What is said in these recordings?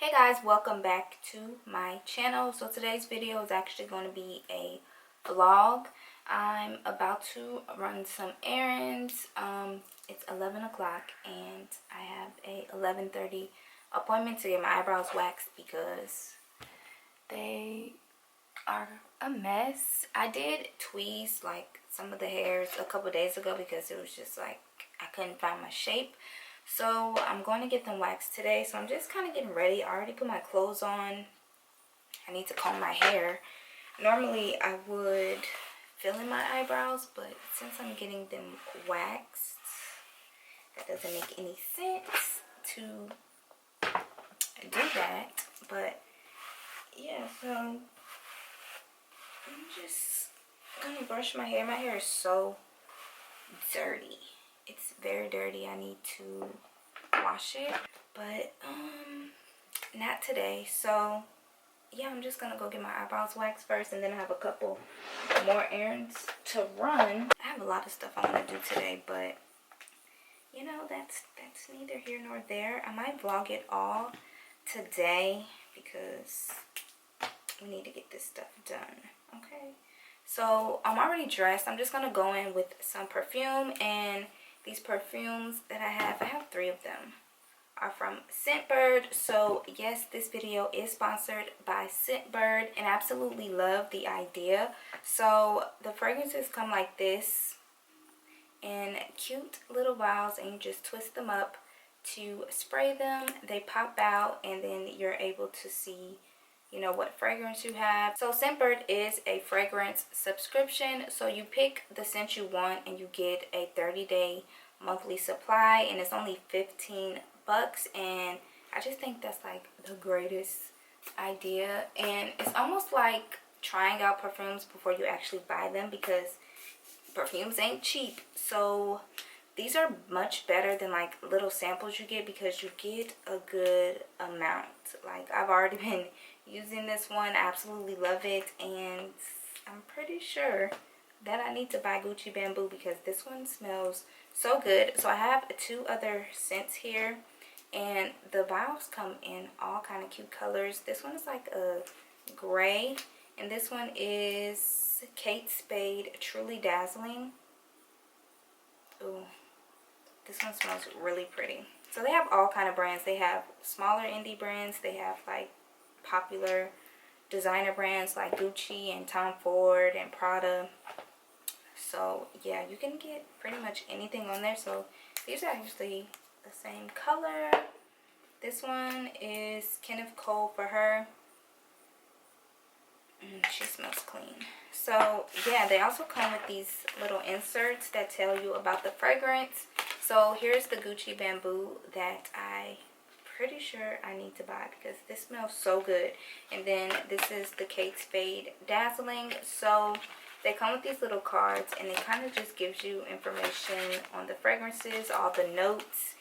Hey guys, welcome back to my channel. So today's video is actually going to be a vlog. I'm about to run some errands. It's 11 o'clock and I have a 11:30 appointment to get my eyebrows waxed because they are a mess. I did tweeze like some of the hairs a couple days ago because it was just like I couldn't find my shape. So I'm going to get them waxed today. So I'm just kind of getting ready. I already put my clothes on. I need to comb my hair. Normally I would fill in my eyebrows, but since I'm getting them waxed, that doesn't make any sense to do that. But yeah, so I'm just gonna brush my hair. My hair is so dirty. It's very dirty. I need to wash it, but not today. So yeah, I'm just gonna go get my eyebrows waxed first, and then I have a couple more errands to run. I have a lot of stuff I want to do today, but you know, that's neither here nor there. I might vlog it all today because we need to get this stuff done. Okay, so I'm already dressed. I'm just gonna go in with some perfume, and these perfumes that I have 3 of them, are from Scentbird. So yes, this video is sponsored by Scentbird, and I absolutely love the idea. So the fragrances come like this in cute little vials, and you just twist them up to spray them. They pop out, and then you're able to see, you know, what fragrance you have. So Scentbird is a fragrance subscription. So you pick the scent you want and you get a 30-day monthly supply, and it's only $15. And I just think that's like the greatest idea. And it's almost like trying out perfumes before you actually buy them, because perfumes ain't cheap. So these are much better than like little samples you get, because you get a good amount. Like, I've already been using this one. I absolutely love it, and I'm pretty sure that I need to buy Gucci Bamboo because this one smells so good. So I have 2 other scents here, and the vials come in all kind of cute colors. This one is like a gray, and this one is Kate Spade Truly Dazzling. Ooh, this one smells really pretty. So they have all kind of brands. They have smaller indie brands. They have like popular designer brands like Gucci and Tom Ford and Prada. So yeah, you can get pretty much anything on there. So these are actually the same color. This one is Kenneth Cole for her. She smells clean. So yeah, they also come with these little inserts that tell you about the fragrance. So here's the Gucci Bamboo that I pretty sure I need to buy because this smells so good. And then this is the Kate Spade Dazzling. So they come with these little cards, and it kind of just gives you information on the fragrances, all the notes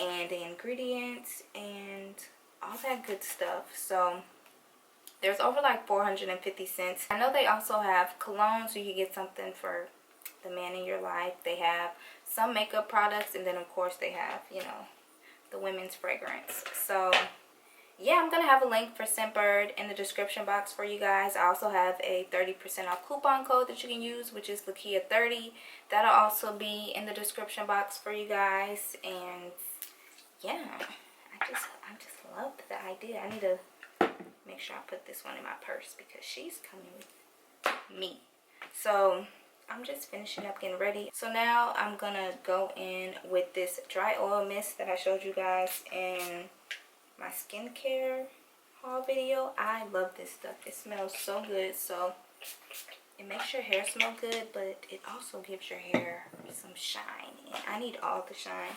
and the ingredients and all that good stuff. So there's over like 450 scents. I know they also have cologne, so you can get something for the man in your life. They have some makeup products, and then of course they have, you know, the women's fragrance. So yeah, I'm gonna have a link for Scentbird in the description box for you guys. I also have a 30% off coupon code that you can use, which is Lakia30. That'll also be in the description box for you guys. And yeah, I just love the idea. I need to make sure I put this one in my purse because she's coming with me. So I'm just finishing up getting ready. So now I'm gonna go in with this dry oil mist that I showed you guys in my skincare haul video. I love this stuff. It smells so good. So it makes your hair smell good, but it also gives your hair some shine. And I need all the shine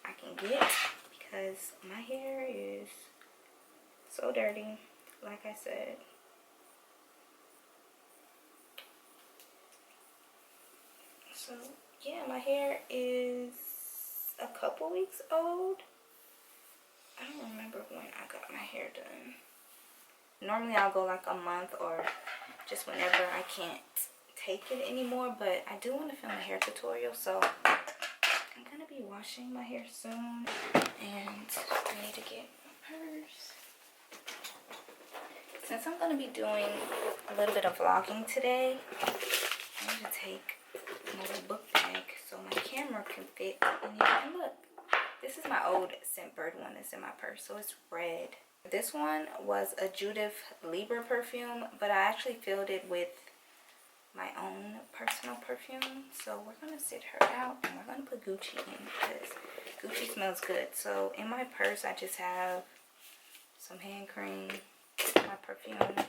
I can get because my hair is so dirty, like I said. So yeah, my hair is a couple weeks old. I don't remember when I got my hair done. Normally I'll go like a month or just whenever I can't take it anymore, but I do want to film a hair tutorial, so I'm gonna be washing my hair soon, and I need to get my purse. Since I'm going to be doing a little bit of vlogging today, I'm going to take my little book bag so my camera can fit in here. And look, this is my old Scentbird one that's in my purse, so it's red. This one was a Judith Lieber perfume, but I actually filled it with my own personal perfume. So we're going to sit her out and we're going to put Gucci in because Gucci smells good. So in my purse, I just have some hand cream, my perfume,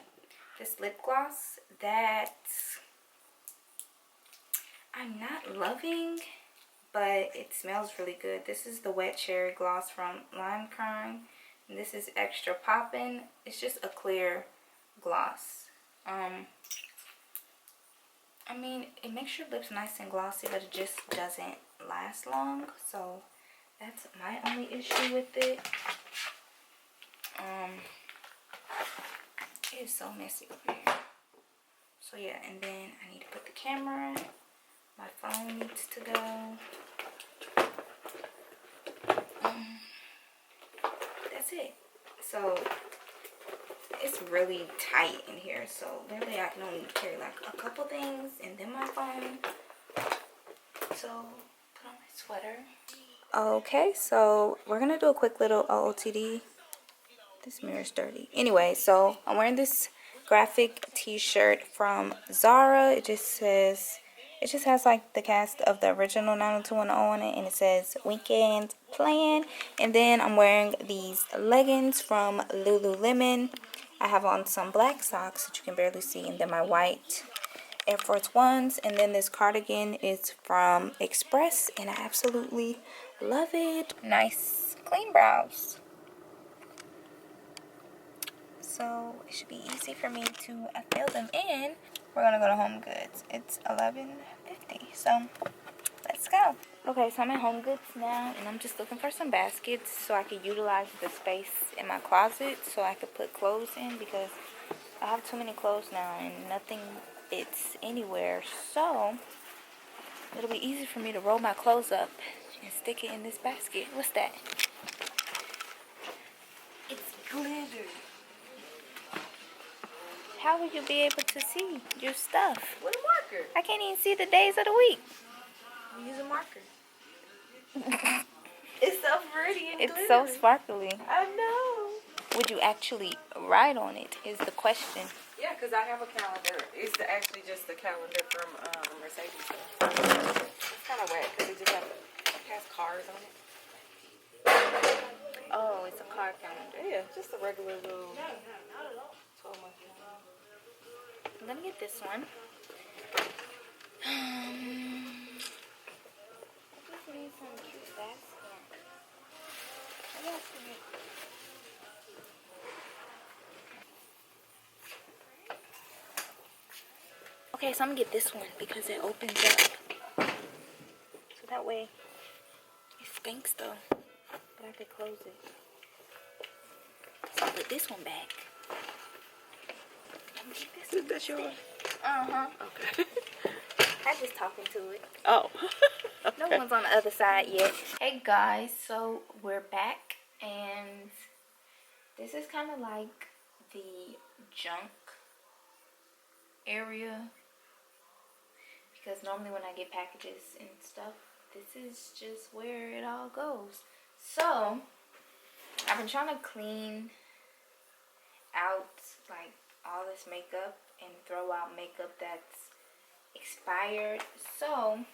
this lip gloss that I'm not loving, but it smells really good. This is the Wet Cherry Gloss from Lime Crime. And this is Extra Poppin'. It's just a clear gloss. I mean, it makes your lips nice and glossy, but it just doesn't last long. So that's my only issue with it. It is so messy over here. So yeah, and then I need to put the camera. My phone needs to go. That's it. So it's really tight in here, so literally I can only carry like a couple things and then my phone. So put on my sweater. Okay, so we're gonna do a quick little OOTD. This mirror's dirty. Anyway, so I'm wearing this graphic t-shirt from Zara. It just has like the cast of the original 90210 on it, and it says weekend plan. And then I'm wearing these leggings from Lululemon. I have on some black socks that you can barely see, and then my white Air Force Ones. And then this cardigan is from Express, and I absolutely love it. Nice clean brows. So it should be easy for me to fill them in. We're gonna go to HomeGoods. It's 11:50, so let's go. Okay, so I'm at HomeGoods now, and I'm just looking for some baskets so I could utilize the space in my closet so I could put clothes in, because I have too many clothes now and nothing fits anywhere. So it'll be easy for me to roll my clothes up and stick it in this basket. What's that? It's glitter. How will you be able to see your stuff? With a marker. I can't even see the days of the week. Use a marker. It's so pretty and It's glittery. so sparkly. I know. Would you actually write on it is the question. Yeah, because I have a calendar. It's actually just the calendar from Mercedes. It's kind of wet because it has cars on it. Oh, it's a card calendar. Yeah, just a regular little 12-month calendar. I'm gonna get this one. This needs some cute basket. I got some. Okay, so I'm gonna get this one because it opens up. So that way, it stinks though, but I could close it. So I'll put this one back. That's yours? Uh-huh. Okay. I'm just talking to it. Oh. Okay. No one's on the other side yet. Hey guys, so we're back, and this is kind of like the junk area, because normally when I get packages and stuff, this is just where it all goes. So I've been trying to clean out like all this makeup and throw out makeup that's expired. So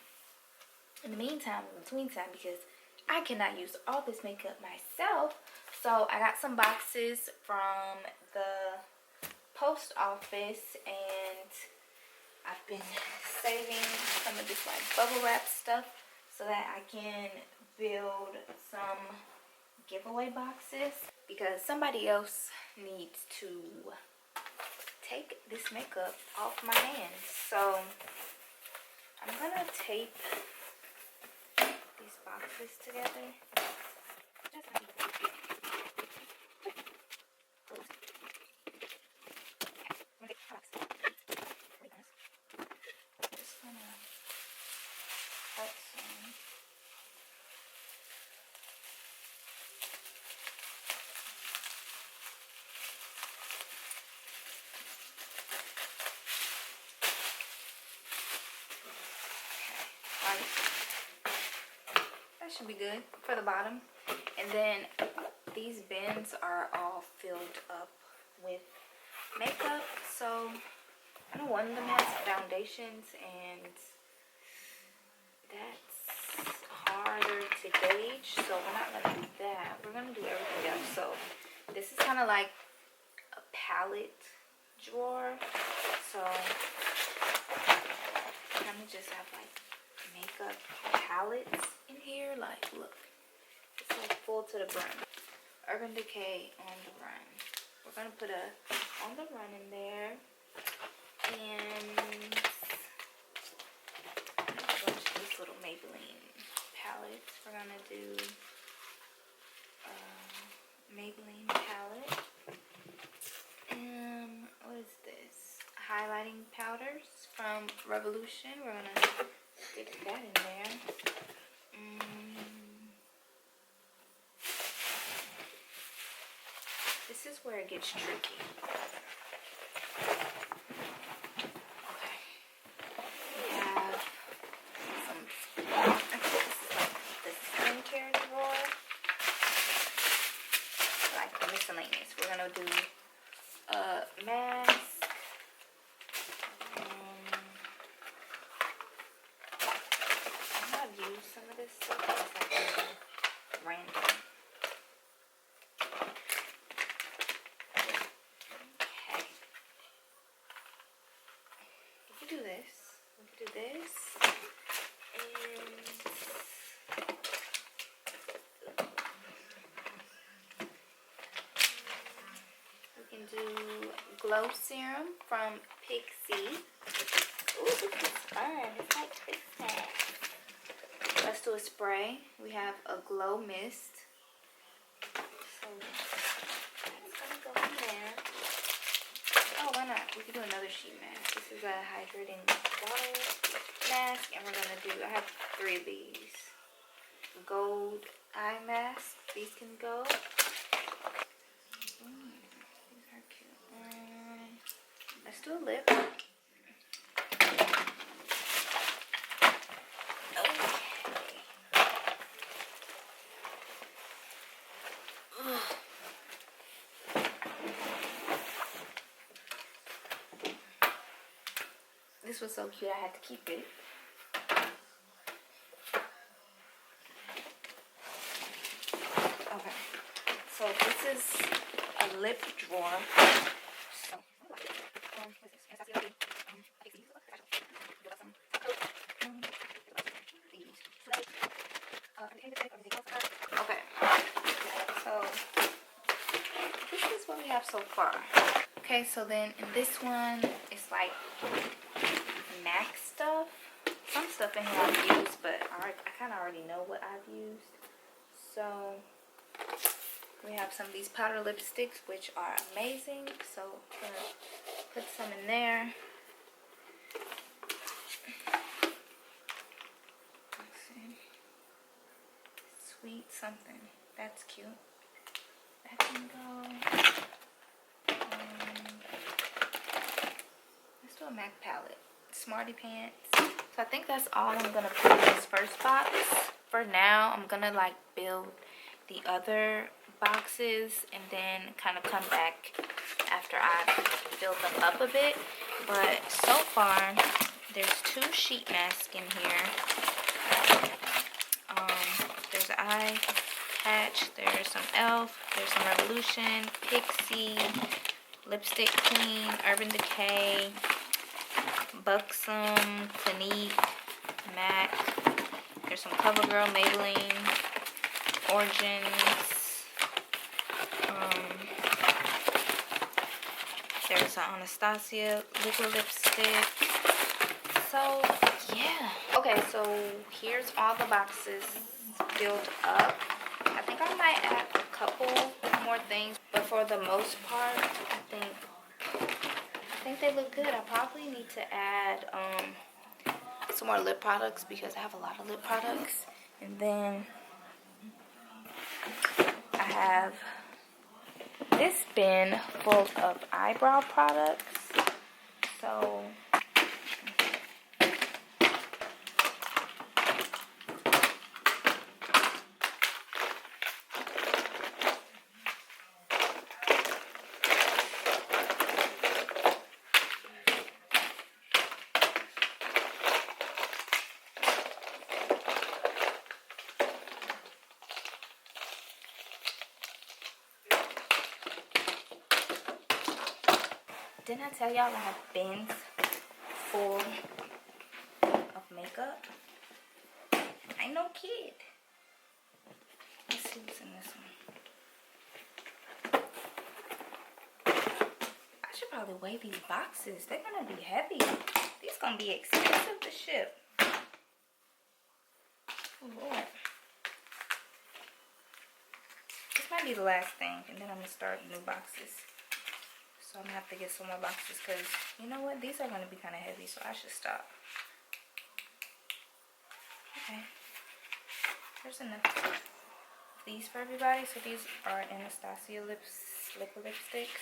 in the meantime, in between time, because I cannot use all this makeup myself, so I got some boxes from the post office, and I've been saving some of this like bubble wrap stuff so that I can build some giveaway boxes, because somebody else needs to take this makeup off my hands. So I'm gonna tape these boxes together. Just gonna cut some. should be good for the bottom. And then these bins are all filled up with makeup. So I know one of them has foundations, and that's harder to gauge. So we're not gonna do that. We're gonna do everything else. So this is kind of like a palette drawer. So kind of just have like makeup palettes in here. Like, look, it's like full to the brim. Urban Decay on the run. We're gonna put a on the run in there, and a bunch of these little Maybelline palettes. We're gonna do Maybelline palette. What is this? Highlighting powders from Revolution. We're gonna stick that in there. This is where it gets tricky. Okay. We have some, actually this is like the skincare drawer. Like the miscellaneous. We're gonna do a mask. I've used some of this stuff, but it's like random. Okay. We can do this. We can do this. And we can do glow serum from Pixie. Ooh, this is fun. It's like Christmas. Let's do a spray. We have a glow mist. So that's gonna go in there. Oh, why not? We can do another sheet mask. This is a hydrating water mask, and we're gonna do, I have 3 of these. Gold eye mask. These can go. These are cute. Let's do a lip. This was so cute, I had to keep it. Okay, so this is a lip drawer. So, okay, so this is what we have so far. Okay, so then in this one, it's like MAC stuff. Some stuff in here I've used, but I kind of already know what I've used. So we have some of these powder lipsticks, which are amazing. So I'm gonna put some in there. Let's see. Sweet something. That's cute. That can go. Let's do a MAC palette. Smarty Pants. So I think that's all I'm gonna put in this first box. For now, I'm gonna like build the other boxes and then kind of come back after I build them up a bit. But so far, there's 2 sheet masks in here. There's an eye patch. There's some e.l.f. There's some Revolution, Pixie, Lipstick Queen, Urban Decay, Buxom, Clinique, MAC. There's some CoverGirl, Maybelline, Origins. There's an Anastasia liquid lipstick. So yeah. Okay, so here's all the boxes filled up. I think I might add a couple more things, but for the most part, I think they look good. I probably need to add some more lip products because I have a lot of lip products. And then I have this bin full of eyebrow products. So Didn't I tell y'all I have bins full of makeup? I ain't no kid. Let's see what's in this one. I should probably weigh these boxes. They're gonna be heavy. These gonna be expensive to ship. Oh Lord. This might be the last thing, and then I'm gonna start new boxes. So I'm gonna have to get some more boxes because you know what? These are gonna be kind of heavy, so I should stop. Okay. There's enough of these for everybody. So these are Anastasia lipper lipsticks.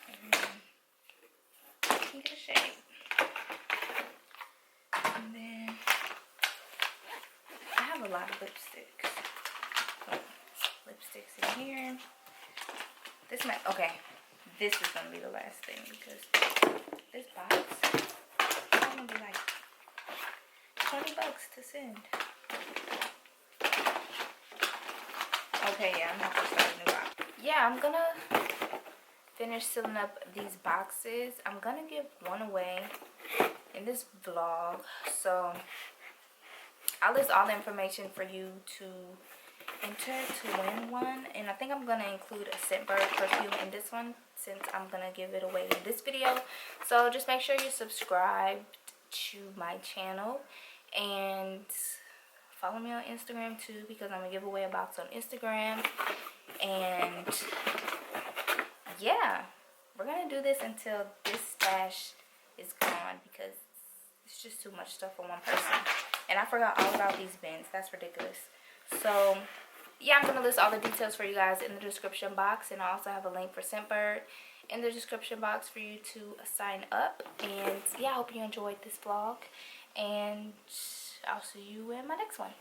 Everyone can get a shade. And then I have a lot of lipsticks. So, lipsticks in here. This might, okay, this is gonna be the last thing because this box is gonna be like $20 to send. Okay, yeah, I'm gonna have to start a new box. Yeah, I'm gonna finish sealing up these boxes. I'm gonna give one away in this vlog. So I'll list all the information for you to enter to win one, and I think I'm gonna include a Scentbird perfume in this one since I'm gonna give it away in this video. So just make sure you're subscribed to my channel and follow me on Instagram too, because I'm gonna give away a box on Instagram. And yeah, we're gonna do this until this stash is gone because it's just too much stuff for one person. And I forgot all about these bins. That's ridiculous. So yeah, I'm gonna list all the details for you guys in the description box, and I also have a link for Scentbird in the description box for you to sign up. And yeah, I hope you enjoyed this vlog, and I'll see you in my next one.